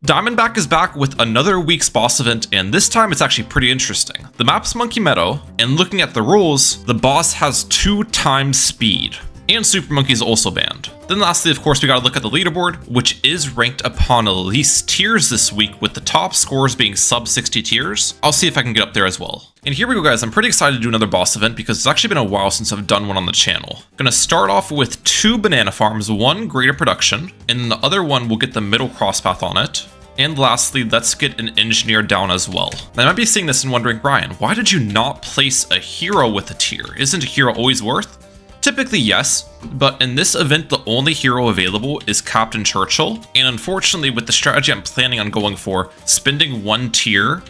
Diamondback is back with another week's boss event, and this time it's actually pretty interesting. The map's Monkey Meadow, and looking at the rules, the boss has 2 times speed. And Super Monkey is also banned. Then lastly, of course, we gotta look at the leaderboard, which is ranked upon least tiers this week, with the top scores being sub 60 tiers. I'll see if I can get up there as well. And here we go, guys. I'm pretty excited to do another boss event because it's actually been a while since I've done one on the channel. Gonna start off with 2 banana farms, one greater production, and then the other one will get the middle cross path on it. And lastly, let's get an engineer down as well. Now, I might be seeing this and wondering, Brian, why did you not place a hero with a tier? Isn't a hero always worth? Typically, yes, but in this event, the only hero available is Captain Churchill, and unfortunately, with the strategy I'm planning on going for, spending 1 tier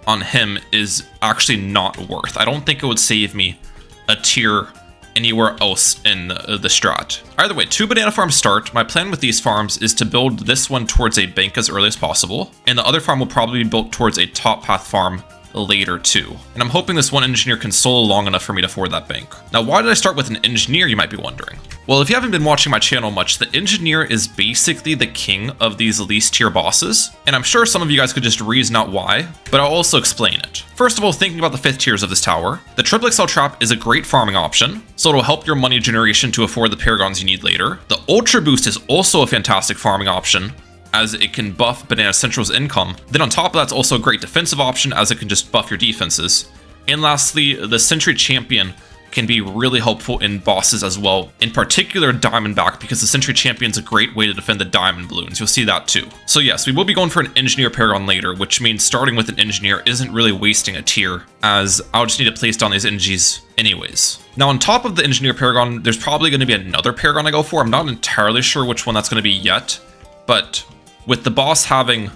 on him is actually not worth. I don't think it would save me a tier anywhere else in the strat. Either way, 2 banana farms start. My plan with these farms is to build this one towards a bank as early as possible, and the other farm will probably be built towards a top path farm later too. And I'm hoping this one engineer can solo long enough for me to afford that bank. Now, why did I start with an engineer, you might be wondering? Well, if you haven't been watching my channel much, the engineer is basically the king of these least tier bosses, and I'm sure some of you guys could just reason out why, but I'll also explain it. First of all, thinking about the 5th tiers of this tower, the triple XL trap is a great farming option, so it'll help your money generation to afford the paragons you need later. The ultra boost is also a fantastic farming option, as it can buff Banana Central's income. Then on top of that, it's also a great defensive option, as it can just buff your defenses. And lastly, the Sentry Champion can be really helpful in bosses as well, in particular Diamondback, because the Sentry Champion is a great way to defend the Diamond Bloons. You'll see that too. So yes, we will be going for an Engineer Paragon later, which means starting with an Engineer isn't really wasting a tier, as I'll just need to place down these Engies anyways. Now, on top of the Engineer Paragon, there's probably going to be another Paragon I go for. I'm not entirely sure which one that's going to be yet, but with the boss having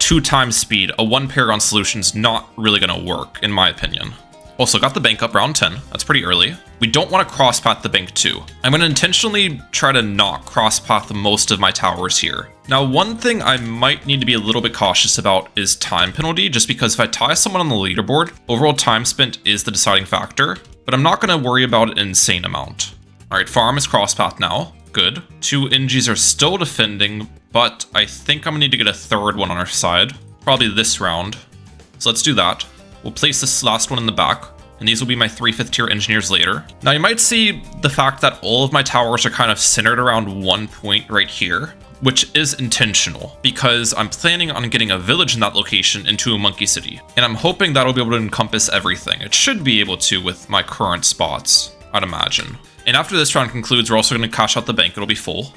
2 times speed, a 1 Paragon solution's not really going to work, in my opinion. Also, got the bank up round 10. That's pretty early. We don't want to cross path the bank too. I'm going to intentionally try to not cross path most of my towers here. Now, one thing I might need to be a little bit cautious about is time penalty, just because if I tie someone on the leaderboard, overall time spent is the deciding factor, but I'm not going to worry about an insane amount. All right, farm is cross path now. Good. 2 Engies are still defending, but I think I'm gonna need to get a 3rd one on our side. Probably this round. So let's do that. We'll place this last one in the back, and these will be my 3 5th tier engineers later. Now, you might see the fact that all of my towers are kind of centered around 1 point right here, which is intentional, because I'm planning on getting a village in that location into a monkey city. And I'm hoping that'll be able to encompass everything. It should be able to with my current spots, I'd imagine. And after this round concludes, we're also going to cash out the bank. It'll be full.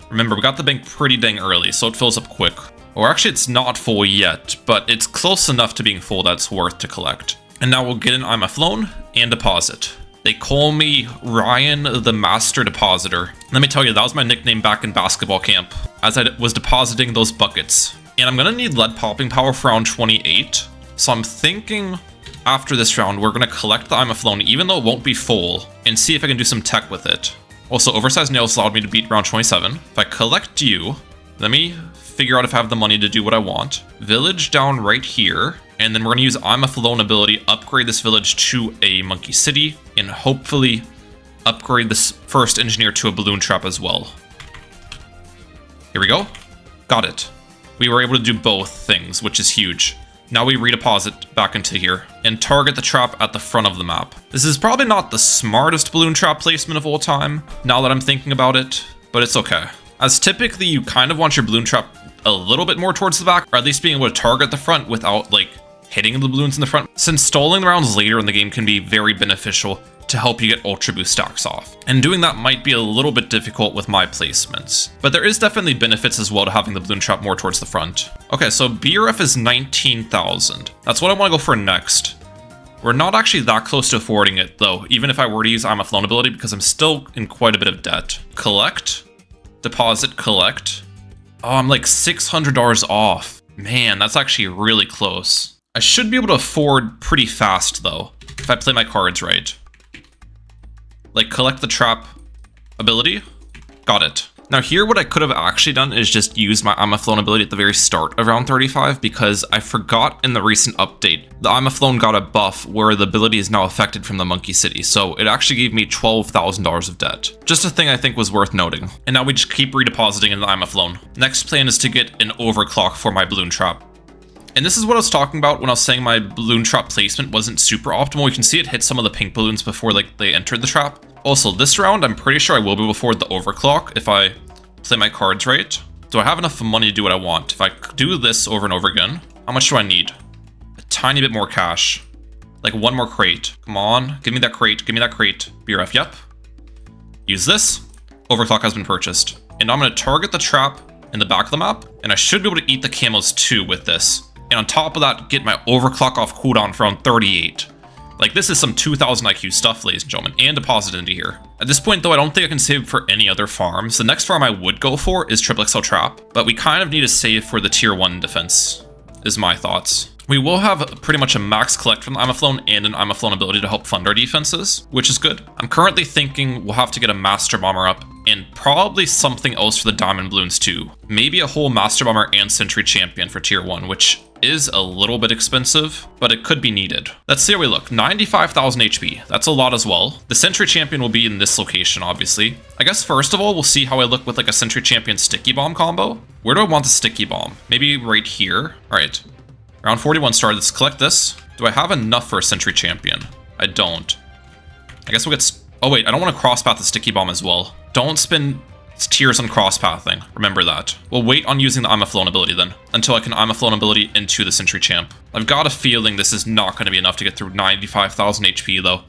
Remember, we got the bank pretty dang early, so it fills up quick. Or actually, it's not full yet, but it's close enough to being full that it's worth to collect. And now we'll get an I'm a loan and deposit. They call me Ryan the Master Depositor. Let me tell you, that was my nickname back in basketball camp, as I was depositing those buckets. And I'm going to need lead popping power for round 28, so I'm thinking after this round, we're going to collect the I'm a Flown, even though it won't be full, and see if I can do some tech with it. Also, oversized nails allowed me to beat round 27. If I collect you, let me figure out if I have the money to do what I want. Village down right here, and then we're going to use I'm a Flown ability, upgrade this village to a monkey city, and hopefully upgrade this first engineer to a balloon trap as well. Here we go. Got it. We were able to do both things, which is huge. Now we redeposit back into here and target the trap at the front of the map. This is probably not the smartest balloon trap placement of all time, now that I'm thinking about it, but it's okay. As typically you kind of want your balloon trap a little bit more towards the back, or at least being able to target the front without like hitting the balloons in the front, since stalling the rounds later in the game can be very beneficial to help you get ultra boost stacks off. And doing that might be a little bit difficult with my placements, but there is definitely benefits as well to having the balloon trap more towards the front. Okay, so BRF is 19,000. That's what I want to go for next. We're not actually that close to affording it though, even if I were to use I'm a Flown ability, because I'm still in quite a bit of debt. Collect, deposit, collect. Oh, I'm like $600 off. Man, that's actually really close. I should be able to afford pretty fast though, if I play my cards right. Like, collect the trap ability. Got it. Now here, what I could have actually done is just use my I'm a Flown ability at the very start of round 35, because I forgot in the recent update, the I'm a Flown got a buff where the ability is now affected from the Monkey City, so it actually gave me $12,000 of debt. Just a thing I think was worth noting. And now we just keep redepositing in the I'm a Flown. Next plan is to get an overclock for my balloon trap. And this is what I was talking about when I was saying my balloon trap placement wasn't super optimal. You can see it hit some of the pink balloons before they entered the trap. Also, this round, I'm pretty sure I will be able to afford the overclock if I play my cards right. Do I have enough money to do what I want? If I do this over and over again, how much do I need? A tiny bit more cash. Like one more crate. Come on, give me that crate, give me that crate. BRF, yep. Use this. Overclock has been purchased. And I'm gonna target the trap in the back of the map, and I should be able to eat the camos too with this. And on top of that, get my overclock off cooldown for around 38. Like, this is some 2000 IQ stuff, ladies and gentlemen, and deposit into here. At this point, though, I don't think I can save for any other farms. The next farm I would go for is Triple XL Trap, but we kind of need to save for the tier 1 defense, is my thoughts. We will have pretty much a max collect from the I'm a Flown and an I'm a Flown ability to help fund our defenses, which is good. I'm currently thinking we'll have to get a Master Bomber up and probably something else for the Diamond Bloons too. Maybe a whole Master Bomber and Sentry Champion for tier 1, which is a little bit expensive, but it could be needed. Let's see how we look. 95,000 HP. That's a lot as well. The Sentry Champion will be in this location, obviously. I guess first of all, we'll see how I look with like a Sentry Champion Sticky Bomb combo. Where do I want the Sticky Bomb? Maybe right here. All right. Round 41 started. Let's collect this. Do I have enough for a Sentry Champion? I don't. I guess we'll get... Oh wait, I don't want to cross-path the Sticky Bomb as well. Don't spend tiers on cross-pathing. Remember that. We'll wait on using the I'm a Flown ability then, until I can I'm a Flown ability into the Sentry Champ. I've got a feeling this is not going to be enough to get through 95,000 HP though.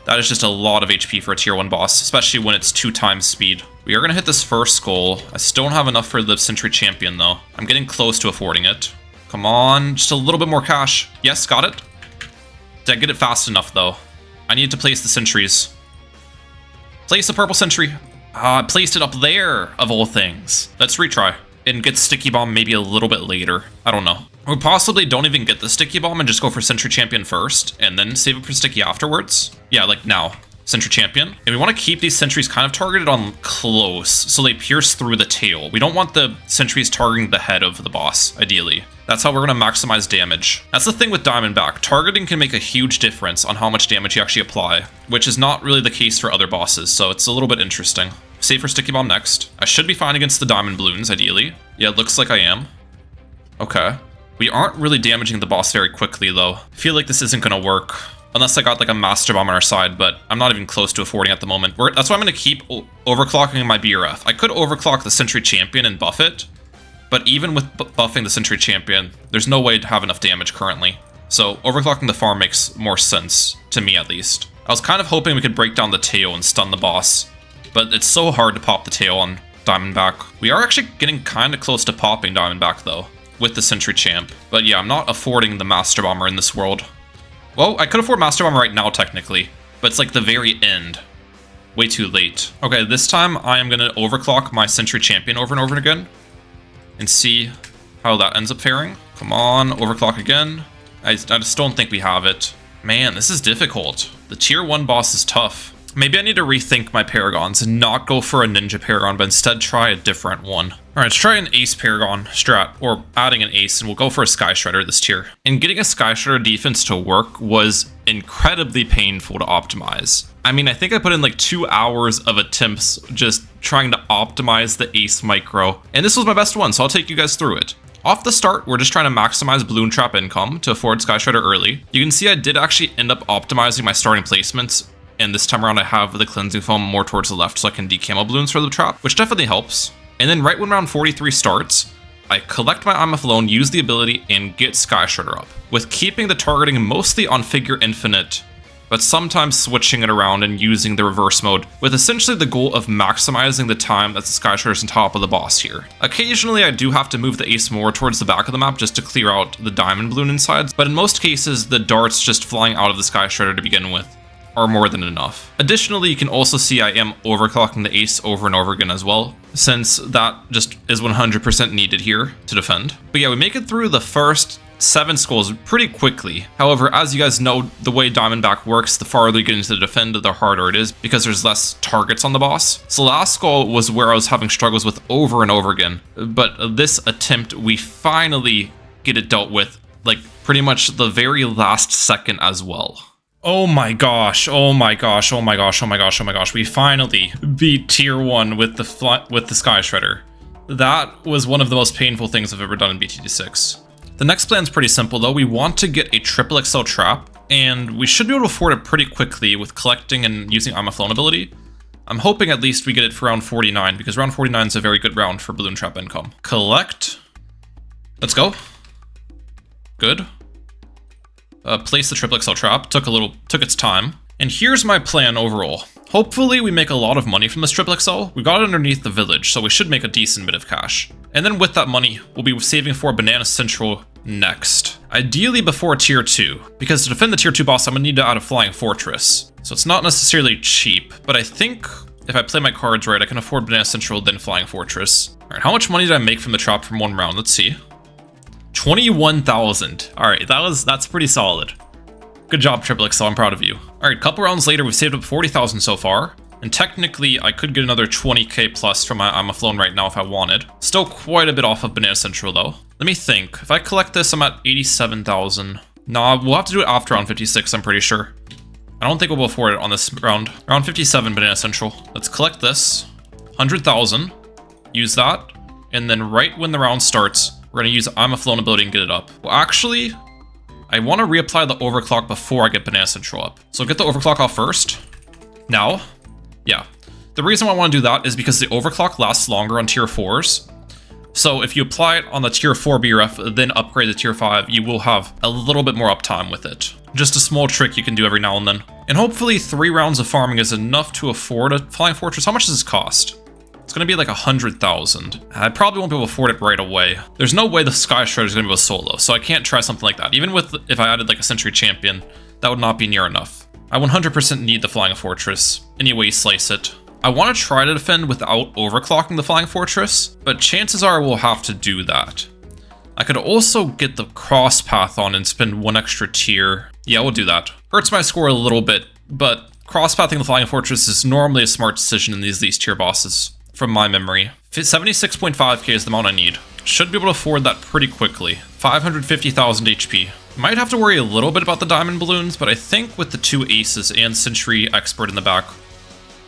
That is just a lot of HP for a tier 1 boss, especially when it's 2 times speed. We are going to hit this first goal. I still don't have enough for the Sentry Champion though. I'm getting close to affording it. Come on, just a little bit more cash. Yes, got it. Did I get it fast enough though? I need to place the sentries. Place the purple sentry. I placed it up there, of all things. Let's retry and get Sticky Bomb maybe a little bit later. I don't know. Or possibly don't even get the Sticky Bomb and just go for Sentry Champion first, and then save it for Sticky afterwards. Yeah, like now. Sentry Champion. And we want to keep these sentries kind of targeted on close, so they pierce through the tail. We don't want the sentries targeting the head of the boss, ideally. That's how we're going to maximize damage. That's the thing with Diamondback. Targeting can make a huge difference on how much damage you actually apply, which is not really the case for other bosses, so it's a little bit interesting. Save for Sticky Bomb next. I should be fine against the Diamond Bloons, ideally. Yeah, it looks like I am. Okay. We aren't really damaging the boss very quickly, though. I feel like this isn't going to work. Unless I got like a Master Bomb on our side, but I'm not even close to affording at the moment. That's why I'm going to keep overclocking my BRF. I could overclock the Sentry Champion and buff it, but even with buffing the Sentry Champion, there's no way to have enough damage currently. So overclocking the farm makes more sense, to me at least. I was kind of hoping we could break down the tail and stun the boss, but it's so hard to pop the tail on Diamondback. We are actually getting kind of close to popping Diamondback though, with the Sentry Champ. But yeah, I'm not affording the Master Bomber in this world. Well, I could afford Master Bomber right now, technically, but it's like the very end. Way too late. Okay, this time I am going to overclock my Sentry Champion over and over again and see how that ends up faring. Come on, overclock again. I just don't think we have it. Man, this is difficult. The tier 1 boss is tough. Maybe I need to rethink my Paragons and not go for a Ninja Paragon, but instead try a different one. Alright, let's try an Ace Paragon strat, or adding an Ace, and we'll go for a Sky Shredder this tier. And getting a Sky Shredder defense to work was incredibly painful to optimize. I mean, I think I put in like 2 hours of attempts just trying to optimize the Ace Micro, and this was my best one, so I'll take you guys through it. Off the start, we're just trying to maximize Balloon Trap income to afford Sky Shredder early. You can see I did actually end up optimizing my starting placements, and this time around I have the Cleansing Foam more towards the left so I can decamo balloons for the trap, which definitely helps. And then right when round 43 starts, I collect my I'm a Flown, use the ability, and get Sky Shredder up, with keeping the targeting mostly on Figure Infinite, but sometimes switching it around and using the reverse mode, with essentially the goal of maximizing the time that the Sky Shredder's on top of the boss here. Occasionally I do have to move the Ace more towards the back of the map just to clear out the Diamond Bloon inside, but in most cases the darts just flying out of the Sky Shredder to begin with are more than enough. Additionally, you can also see I am overclocking the Ace over and over again as well, since that just is 100% needed here to defend. But yeah, we make it through the first 7 skulls pretty quickly. However, as you guys know, the way Diamondback works, the farther you get into the defend, the harder it is because there's less targets on the boss. So last skull was where I was having struggles with over and over again. But this attempt, we finally get it dealt with, like pretty much the very last second as well. Oh my gosh, oh my gosh, oh my gosh, oh my gosh, oh my gosh. We finally beat tier 1 with the Sky Shredder. That was one of the most painful things I've ever done in BTD6. The next plan's pretty simple though. We want to get a triple XL trap, and we should be able to afford it pretty quickly with collecting and using I'm a Flown ability. I'm hoping at least we get it for round 49, because round 49 is a very good round for balloon trap income. Collect. Let's go. Good. Place the triple XL trap. Took its time. And here's my plan overall. Hopefully we make a lot of money from this triple XL. We got it underneath the village, so we should make a decent bit of cash. And then with that money, we'll be saving for Banana Central next. Ideally before tier 2, because to defend the tier 2 boss, I'm gonna need to add a Flying Fortress. So it's not necessarily cheap, but I think if I play my cards right, I can afford Banana Central, then Flying Fortress. All right, how much money did I make from the trap from one round? Let's see. 21,000. All right, that's pretty solid. Good job, Triple XL, I'm proud of you. All right, couple rounds later, we've saved up 40,000 so far. And technically, I could get another 20k plus from my I'm a Flown right now if I wanted. Still quite a bit off of Banana Central though. Let me think. If I collect this, I'm at 87,000. Nah, we'll have to do it after round 56, I'm pretty sure. I don't think we'll afford it on this round. Round 57, Banana Central. Let's collect this. 100,000. Use that. And then right when the round starts, we're gonna use I'm a Flown ability and get it up. Well, actually, I want to reapply the overclock before I get Banana Central up. So get the overclock off first. Now, yeah. The reason why I want to do that is because the overclock lasts longer on tier 4s. So if you apply it on the tier 4 BRF, then upgrade to tier 5, you will have a little bit more uptime with it. Just a small trick you can do every now and then. And hopefully 3 rounds of farming is enough to afford a Flying Fortress. How much does this cost? It's gonna be like 100,000. I probably won't be able to afford it right away. There's no way the Sky Shredder is gonna be a solo, so I can't try something like that. Even with, if I added like a Century Champion, that would not be near enough. I 100% need the Flying Fortress, any way you slice it. I want to try to defend without overclocking the Flying Fortress, but chances are we'll have to do that. I could also get the cross path on and spend 1 extra tier. Yeah, we'll do that. Hurts my score a little bit, but cross-pathing the Flying Fortress is normally a smart decision in these tier bosses, from my memory. 76.5k is the amount I need. Should be able to afford that pretty quickly. 550,000 HP. Might have to worry a little bit about the diamond balloons, but I think with the 2 aces and Century Expert in the back,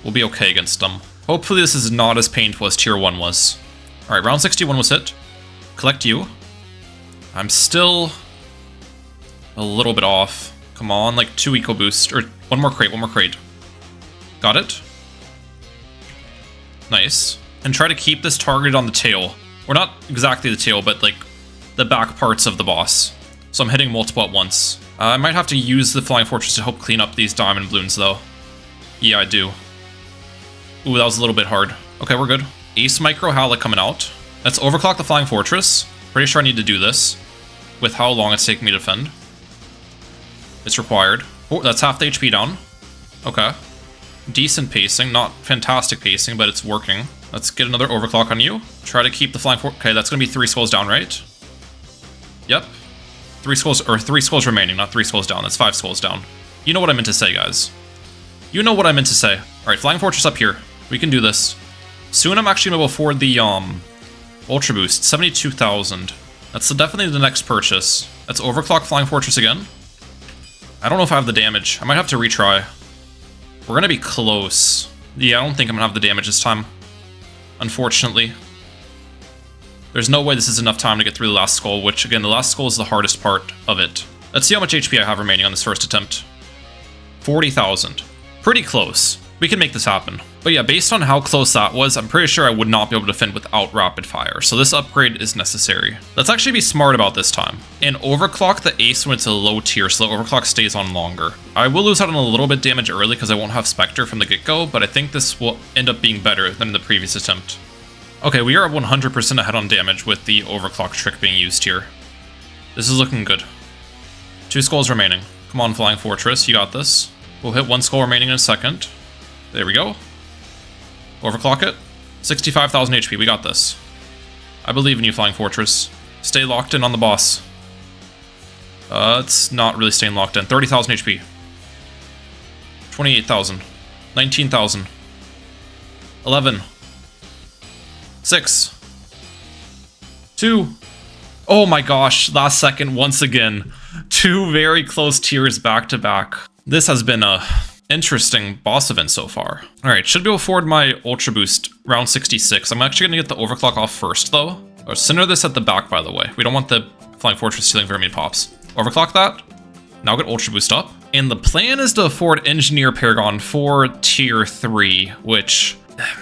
we'll be okay against them. Hopefully this is not as painful as tier 1 was. Alright, round 61 was hit. Collect you. I'm still a little bit off. Come on, like 2 eco boost, or one more crate. Got it. Nice. And try to keep this targeted on the tail. Or not exactly the tail, but like the back parts of the boss. So I'm hitting multiple at once. I might have to use the Flying Fortress to help clean up these diamond balloons though. Yeah, I do. Ooh, that was a little bit hard. Okay, we're good. Ace Micro Howlet coming out. Let's overclock the Flying Fortress. Pretty sure I need to do this with how long it's taking me to defend. It's required. Oh, that's half the HP down. Okay. Decent pacing, not fantastic pacing, but it's working. Let's get another overclock on you. Try to keep the Flying Fortress. Okay, that's gonna be 3 skulls down, right? Yep. 3 skulls remaining, not 3 skulls down. That's 5 skulls down. You know what I meant to say, guys. You know what I meant to say. Alright, Flying Fortress up here. We can do this. Soon I'm actually gonna afford the Ultra Boost, 72,000. That's definitely the next purchase. Let's overclock Flying Fortress again. I don't know if I have the damage. I might have to retry. We're gonna be close. Yeah, I don't think I'm gonna have the damage this time. Unfortunately. There's no way this is enough time to get through the last skull, which again, the last skull is the hardest part of it. Let's see how much HP I have remaining on this first attempt. 40,000. Pretty close. We can make this happen. But yeah, based on how close that was, I'm pretty sure I would not be able to defend without rapid fire, so this upgrade is necessary. Let's actually be smart about this time, and overclock the ace when it's a low tier, so the overclock stays on longer. I will lose out on a little bit damage early because I won't have Spectre from the get-go, but I think this will end up being better than the previous attempt. Okay, we are 100% ahead on damage with the overclock trick being used here. This is looking good. 2 skulls remaining. Come on, Flying Fortress, you got this. We'll hit 1 skull remaining in a second. There we go. Overclock it. 65,000 HP, we got this. I believe in you, Flying Fortress. Stay locked in on the boss. It's not really staying locked in. 30,000 HP. 28,000. 19,000. 11. 6. 2. Oh my gosh, last second once again. 2 very close tiers back to back. This has been a interesting boss event so far. Alright, should be able to afford my Ultra Boost round 66. I'm actually going to get the Overclock off first though. Or center this at the back, by the way. We don't want the Flying Fortress stealing very many pops. Overclock that. Now get Ultra Boost up. And the plan is to afford Engineer Paragon for tier 3, which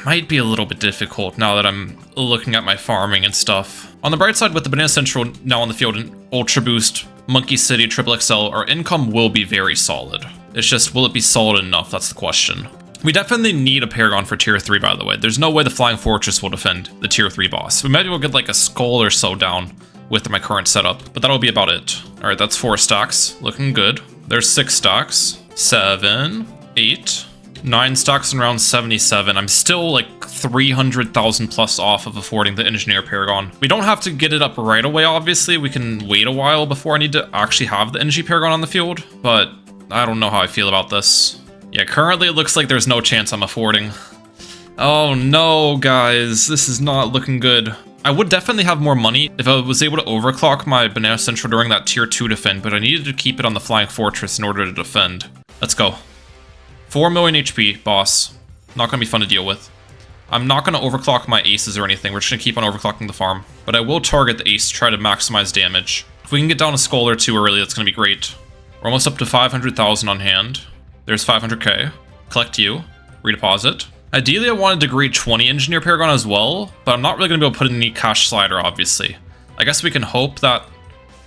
might be a little bit difficult now that I'm looking at my farming and stuff. On the bright side, with the Banana Central now on the field and Ultra Boost, Monkey City, Triple XL, our income will be very solid. It's just, will it be solid enough? That's the question. We definitely need a Paragon for tier 3, by the way. There's no way the Flying Fortress will defend the tier 3 boss. We might be able to get like a skull or so down with my current setup, but that'll be about it. All right, that's 4 stacks. Looking good. There's 6 stacks. 7, 8, 9 stacks in round 77. I'm still like 300,000 plus off of affording the Engineer Paragon. We don't have to get it up right away, obviously. We can wait a while before I need to actually have the Engineer Paragon on the field, but I don't know how I feel about this. Yeah, currently it looks like there's no chance I'm affording. Oh no, guys, this is not looking good. I would definitely have more money if I was able to overclock my Banana Central during that tier 2 defend, but I needed to keep it on the Flying Fortress in order to defend. Let's go. 4 million HP, boss. Not gonna be fun to deal with. I'm not gonna overclock my aces or anything. We're just gonna keep on overclocking the farm. But I will target the ace to try to maximize damage. If we can get down a skull or 2 early, that's gonna be great. We're almost up to 500,000 on hand. There's 500k. Collect you. Redeposit. Ideally, I wanted degree 20 Engineer Paragon as well, but I'm not really going to be able to put in any cash slider, obviously. I guess we can hope that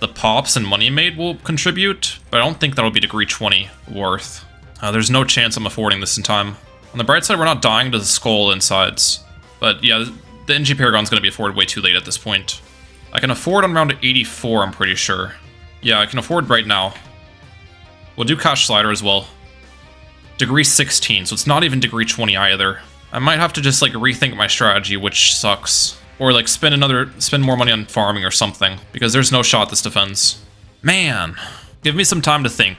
the pops and money made will contribute, but I don't think that'll be degree 20 worth. There's no chance I'm affording this in time. On the bright side, we're not dying to the skull insides. But yeah, the Engineer Paragon's going to be afforded way too late at this point. I can afford on round 84, I'm pretty sure. Yeah, I can afford right now. We'll do cash slider as well. Degree 16, so it's not even degree 20 either. I might have to just like rethink my strategy, which sucks. Or like spend more money on farming or something, because there's no shot this defends. Man, give me some time to think.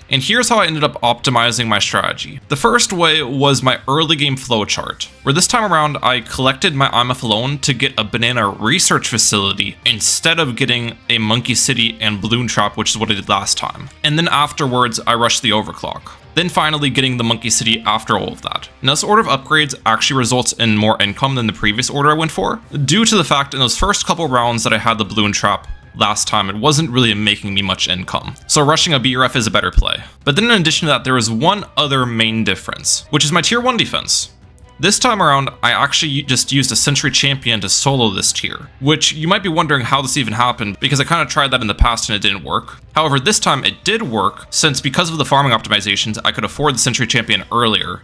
And here's how I ended up optimizing my strategy. The first way was my early game flowchart, where this time around I collected my IMF loan to get a banana research facility instead of getting a Monkey City and Bloon Trap, which is what I did last time. And then afterwards, I rushed the overclock. Then finally getting the Monkey City after all of that. Now this order of upgrades actually results in more income than the previous order I went for, due to the fact in those first couple rounds that I had the Bloon Trap last time, it wasn't really making me much income. So rushing a BRF is a better play. But then in addition to that, there is one other main difference, which is my tier 1 defense. This time around, I actually just used a Century Champion to solo this tier, which you might be wondering how this even happened, because I kind of tried that in the past and it didn't work. However, this time it did work, since because of the farming optimizations, I could afford the Century Champion earlier.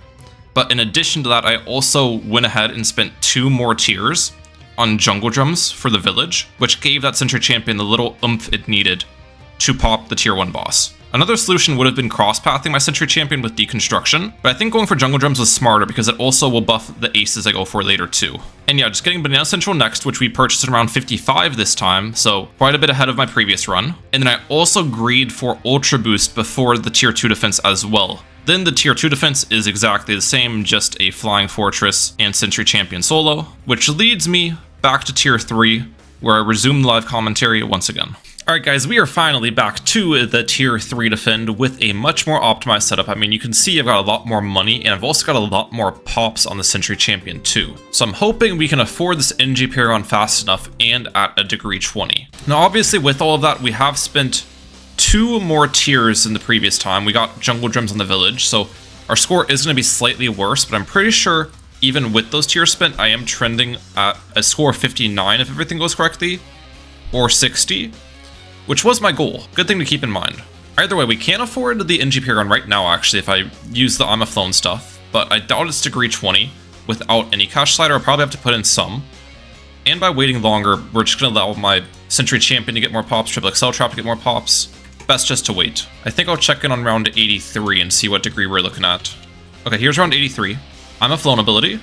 But in addition to that, I also went ahead and spent 2 more tiers on jungle drums for the village, which gave that Century Champion the little oomph it needed to pop the tier 1 boss. Another solution would have been cross-pathing my Century Champion with Deconstruction, but I think going for jungle drums was smarter because it also will buff the aces I go for later too. And yeah, just getting Banana Central next, which we purchased at around 55 this time, so quite a bit ahead of my previous run. And then I also greed for Ultra Boost before the tier 2 defense as well. Then the tier 2 defense is exactly the same, just a Flying Fortress and Century Champion solo, which leads me back to tier 3, where I resume the live commentary once again. Alright guys, we are finally back to the tier 3 defend with a much more optimized setup. I mean, you can see I've got a lot more money, and I've also got a lot more pops on the Century Champion too. So I'm hoping we can afford this NG Paragon fast enough and at a degree 20. Now obviously with all of that, we have spent 2 more tiers than the previous time. We got jungle drums on the village, so our score is going to be slightly worse, but I'm pretty sure even with those tiers spent, I am trending at a score of 59 if everything goes correctly, or 60. Which was my goal. Good thing to keep in mind. Either way, we can't afford the NG Paragon right now, actually, if I use the IMF loan stuff, but I doubt it's degree 20. Without any cash slider, I'll probably have to put in some. And by waiting longer, we're just going to allow my Century Champion to get more pops, Triple XL Trap to get more pops. Best just to wait. I think I'll check in on round 83 and see what degree we're looking at. Okay, here's round 83. IMF loan ability.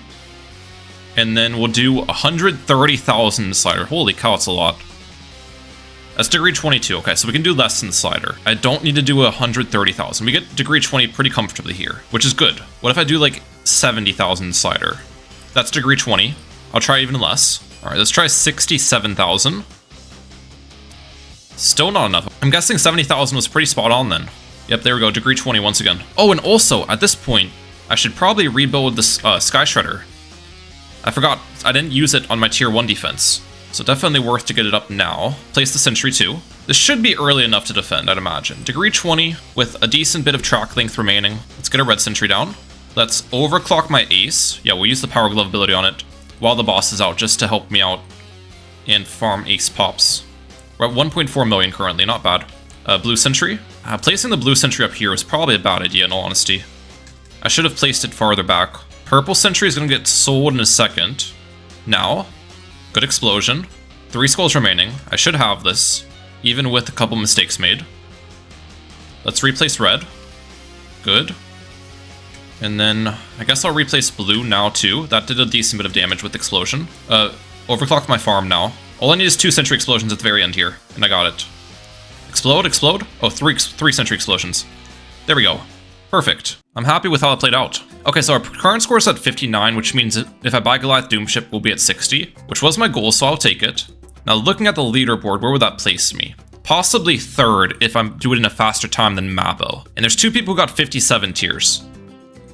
And then we'll do 130,000 slider. Holy cow, it's a lot. That's degree 22. Okay, so we can do less than the slider. I don't need to do 130,000. We get degree 20 pretty comfortably here, which is good. What if I do like 70,000 slider? That's degree 20. I'll try even less. All right, let's try 67,000. Still not enough. I'm guessing 70,000 was pretty spot on then. Yep, there we go, degree 20 once again. Oh, and also, at this point, I should probably rebuild this Sky Shredder. I forgot, I didn't use it on my tier 1 defense. So definitely worth to get it up now. Place the Sentry 2. This should be early enough to defend, I'd imagine. Degree 20 with a decent bit of track length remaining. Let's get a red Sentry down. Let's overclock my Ace. Yeah, we'll use the Power Glove ability on it while the boss is out, just to help me out and farm Ace pops. We're at 1.4 million currently, not bad. Blue Sentry. Placing the Blue Sentry up here was probably a bad idea in all honesty. I should have placed it farther back. Purple Sentry is going to get sold in a second. Now, good explosion. 3 skulls remaining. I should have this, even with a couple mistakes made. Let's replace red. Good. And then I guess I'll replace blue now too. That did a decent bit of damage with explosion. Overclocked my farm now. All I need is 2 Sentry explosions at the very end here, and I got it. Explode, explode. Oh, three Sentry explosions. There we go. Perfect. I'm happy with how it played out. Okay, so our current score is at 59, which means if I buy Goliath Doomship, we'll be at 60, which was my goal, so I'll take it. Now, looking at the leaderboard, where would that place me? Possibly 3rd if I'm doing it in a faster time than Mabo. And there's 2 people who got 57 tiers.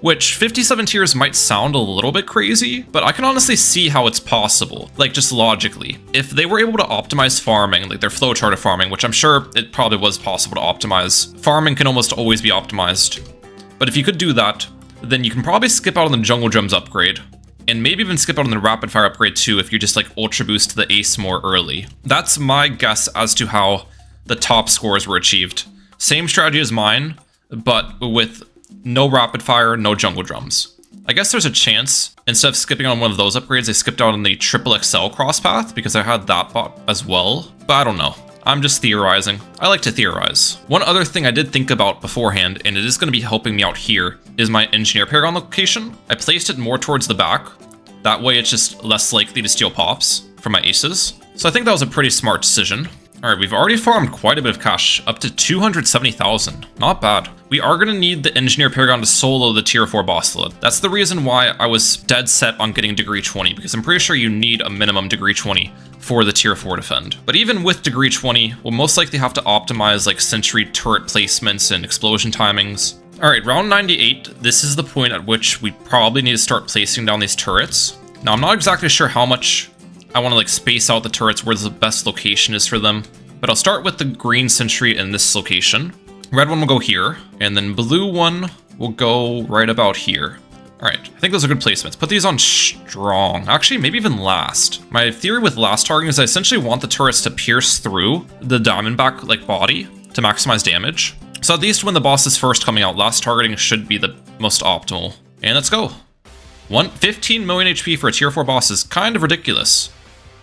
Which, 57 tiers might sound a little bit crazy, but I can honestly see how it's possible, like just logically. If they were able to optimize farming, like their flowchart of farming, which I'm sure it probably was possible to optimize, farming can almost always be optimized. But if you could do that, then you can probably skip out on the Jungle Drums upgrade, and maybe even skip out on the Rapid Fire upgrade too if you just like Ultra Boost the Ace more early. That's my guess as to how the top scores were achieved. Same strategy as mine, but with no Rapid Fire, no Jungle Drums. I guess there's a chance, instead of skipping on one of those upgrades, I skipped out on the Triple XL cross path because I had that bot as well, but I don't know. I'm just theorizing. I like to theorize. One other thing I did think about beforehand, and it is going to be helping me out here, is my Engineer Paragon location. I placed it more towards the back. That way it's just less likely to steal pops from my aces. So I think that was a pretty smart decision. Alright, we've already farmed quite a bit of cash, up to 270,000. Not bad. We are going to need the Engineer Paragon to solo the tier 4 boss load. That's the reason why I was dead set on getting degree 20, because I'm pretty sure you need a minimum degree 20 for the tier 4 defend. But even with degree 20, we'll most likely have to optimize like sentry turret placements and explosion timings. Alright, round 98, this is the point at which we probably need to start placing down these turrets. Now, I'm not exactly sure how much I want to like space out the turrets where the best location is for them, but I'll start with the green sentry in this location. Red one will go here, and then blue one will go right about here. Alright, I think those are good placements. Put these on strong. Actually, maybe even last. My theory with last targeting is I essentially want the turrets to pierce through the Diamondback like body to maximize damage. So at least when the boss is first coming out, last targeting should be the most optimal. And let's go. 15 million HP for a tier 4 boss is kind of ridiculous,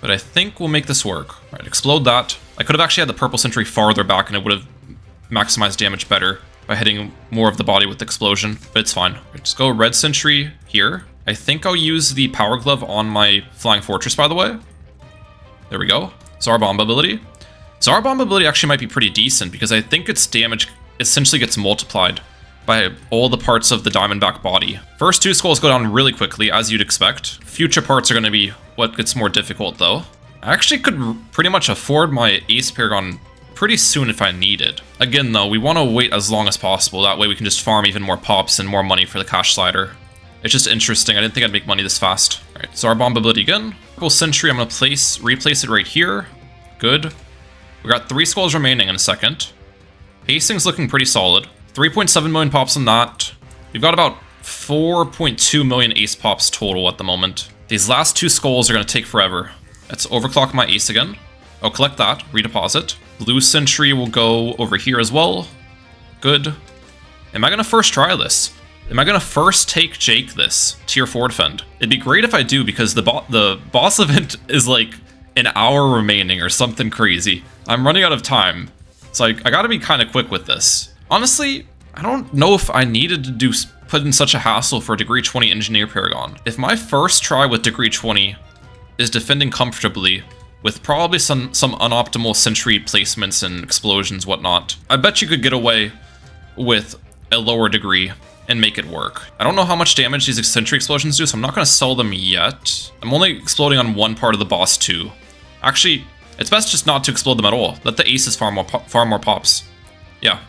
but I think we'll make this work. Alright, explode that. I could have actually had the purple sentry farther back and it would have maximized damage better by hitting more of the body with the explosion, but it's fine. Just go red sentry here. I think I'll use the power glove on my flying fortress, by the way. There we go. Czar bomb ability. Czar bomb ability actually might be pretty decent because I think its damage essentially gets multiplied by all the parts of the Diamondback body. First 2 skulls go down really quickly, as you'd expect. Future parts are going to be what gets more difficult, though. I actually could pretty much afford my Ace Paragon pretty soon if I needed. Again, though, we want to wait as long as possible. That way we can just farm even more pops and more money for the cash slider. It's just interesting. I didn't think I'd make money this fast. All right, so our bomb ability again. Purple sentry, I'm going to replace it right here. Good. We got 3 skulls remaining in a second. Pacing's looking pretty solid. 3.7 million pops on that. We've got about 4.2 million ace pops total at the moment. These last 2 skulls are going to take forever. Let's overclock my ace again. I'll collect that, redeposit. Blue sentry will go over here as well. Good. Am I going to first try this? Am I going to first take Jake this tier 4 defend? It'd be great if I do because the boss event is like an hour remaining or something crazy. I'm running out of time, so I gotta be kind of quick with this. Honestly, I don't know if I needed to put in such a hassle for degree 20 Engineer Paragon. If my first try with degree 20 is defending comfortably, with probably some unoptimal sentry placements and explosions, whatnot. I bet you could get away with a lower degree and make it work. I don't know how much damage these sentry explosions do, so I'm not going to sell them yet. I'm only exploding on one part of the boss too. Actually, it's best just not to explode them at all. Let the aces far more pops. Yeah.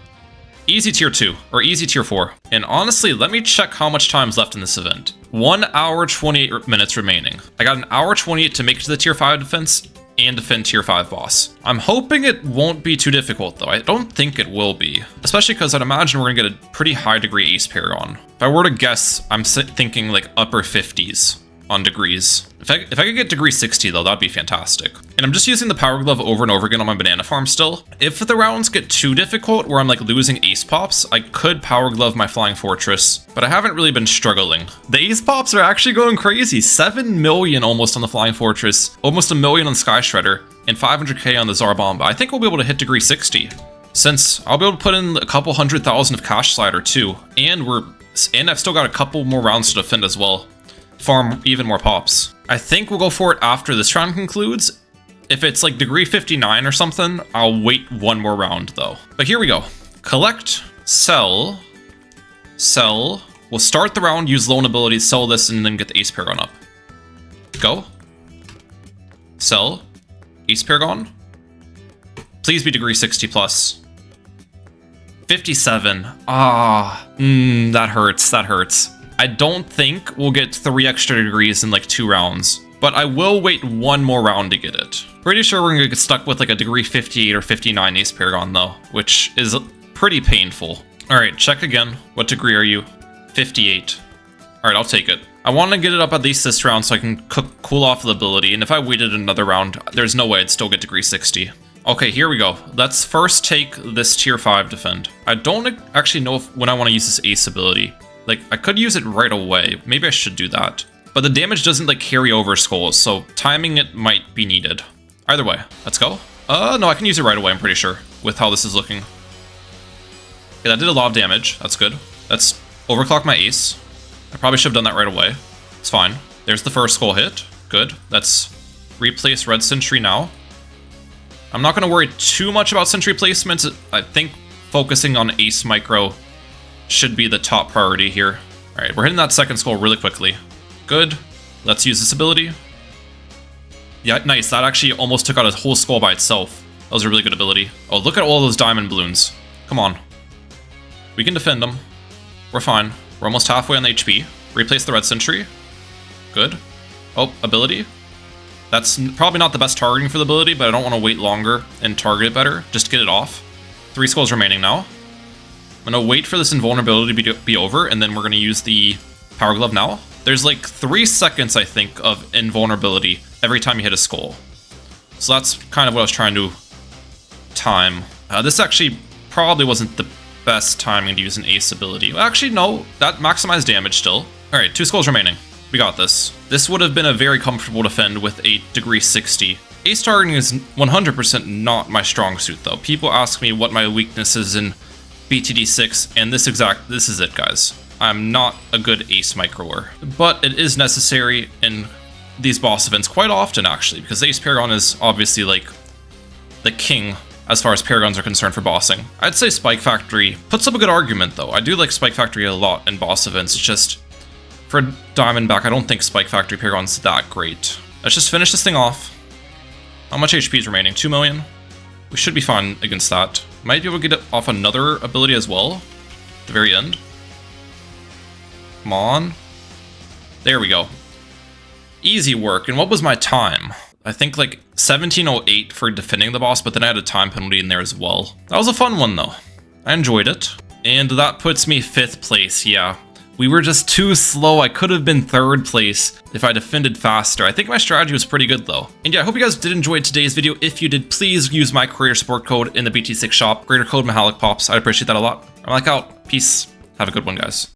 Easy tier 2, or easy tier 4. And honestly, let me check how much time's left in this event. 1 hour 28 minutes remaining. I got an hour 28 to make it to the tier 5 defense and defend tier 5 boss. I'm hoping it won't be too difficult though. I don't think it will be. Especially because I'd imagine we're gonna get a pretty high degree ace paragon. If I were to guess, I'm thinking like upper 50s on degrees. If I could get degree 60 though, that'd be fantastic. And I'm just using the power glove over and over again on my banana farm still. If the rounds get too difficult where I'm like losing ace pops, I could power glove my flying fortress, but I haven't really been struggling. The ace pops are actually going crazy. 7 million almost on the flying fortress, almost 1 million on Sky Shredder, and 500k on the Tsar Bomb. I think we'll be able to hit degree 60, since I'll be able to put in a couple 100,000 of cash slider too, and I've still got a couple more rounds to defend as well. Farm even more pops. I think we'll go for it after this round concludes. If it's like degree 59 or something, I'll wait one more round though. But here we go. Collect, sell, sell. We'll start the round, use loan abilities, sell this, and then get the ace paragon up. Go. Sell. Ace paragon. Please be degree 60 plus. 57. That hurts. That hurts. I don't think we'll get 3 extra degrees in like 2 rounds, but I will wait one more round to get it. Pretty sure we're gonna get stuck with like a degree 58 or 59 ace paragon though, which is pretty painful. All right, check again. What degree are you? 58. All right, I'll take it. I want to get it up at least this round so I can cool off the ability, and if I waited another round, there's no way I'd still get degree 60. Okay, here we go. Let's first take this tier 5 defend. I don't actually know when I want to use this ace ability. Like, I could use it right away. Maybe I should do that. But the damage doesn't, like, carry over skulls, so timing it might be needed. Either way, let's go. No, I can use it right away, I'm pretty sure, with how this is looking. Yeah, that did a lot of damage. That's good. Let's overclock my ace. I probably should have done that right away. It's fine. There's the first skull hit. Good. Let's replace red sentry now. I'm not going to worry too much about sentry placements. I think focusing on ace micro should be the top priority here. All right, we're hitting that second skull really quickly. Good. Let's use this ability. Yeah, nice. That actually almost took out a whole skull by itself. That was a really good ability. Oh, look at all those diamond balloons. Come on. We can defend them. We're fine. We're almost halfway on the HP. Replace the red sentry. Good. Oh, ability. That's probably not the best targeting for the ability, but I don't want to wait longer and target it better. Just get it off. 3 skulls remaining now. I'm going to wait for this invulnerability to be over, and then we're going to use the power glove now. There's like 3 seconds, I think, of invulnerability every time you hit a skull. So that's kind of what I was trying to time. This actually probably wasn't the best timing to use an ace ability. Well, actually, no, that maximized damage still. All right, 2 skulls remaining. We got this. This would have been a very comfortable defend with a degree 60. Ace targeting is 100% not my strong suit, though. People ask me what my weakness is in BTD6, and this is it, guys. I'm not a good ace microer, but it is necessary in these boss events quite often, actually, because Ace Paragon is obviously like the king as far as Paragons are concerned for bossing. I'd say Spike Factory puts up a good argument, though. I do like Spike Factory a lot in boss events. It's just, for Diamondback, I don't think Spike Factory Paragon's that great. Let's just finish this thing off. How much HP is remaining? 2 million? We should be fine against that. Might be able to get off another ability as well at the very end. Come on. There we go. Easy work. And what was my time? I think like 1708 for defending the boss, but then I had a time penalty in there as well. That was a fun one though. I enjoyed it. And that puts me 5th place, yeah. We were just too slow. I could have been 3rd place if I defended faster. I think my strategy was pretty good though. And yeah, I hope you guys did enjoy today's video. If you did, please use my creator support code in the BT6 shop. Creator code Mahalik Pops. I'd appreciate that a lot. I'm like out. Peace. Have a good one, guys.